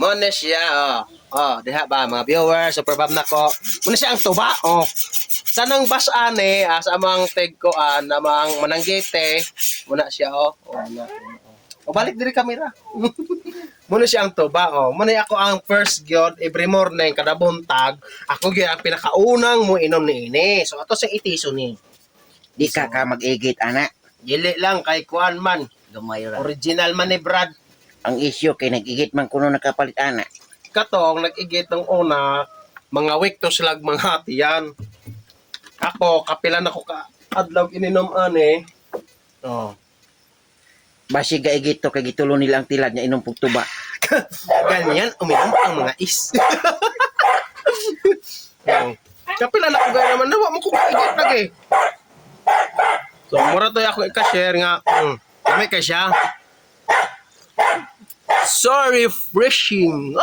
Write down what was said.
Muna siya, diha ba, mga viewers, super bab na ko. Muna siya ang tuba, Sanang basane, sa amang tegkoan, namang mananggete, muna siya, muna. Balik diri kamera. Muna siya ang tuba, Muna ako ang first gyud every morning, kada buntag, ako gyud ang pinakaunang mo inom ni ini. So, ato sa itiso ni. Di ka ka mag-igit, ana. Dili lang kay kuan man. Gamay ra. Original man ni Brad. Ang issue kay nag-igit man kuno nakapalit, ana. Katong nag-igit ng una, mga week to slag mga tiyan. Ako, kapilan ako ka adlaw ininom ani. Basi gaigit to kay gitulo nila ang tilad niya inom pugtuba. Ganyan, uminom ang mga is. Kapilan ako gaya naman, nawa mo ko kaigit lagi. So, mura to ako i-share nga. Kami ka siya. So refreshing.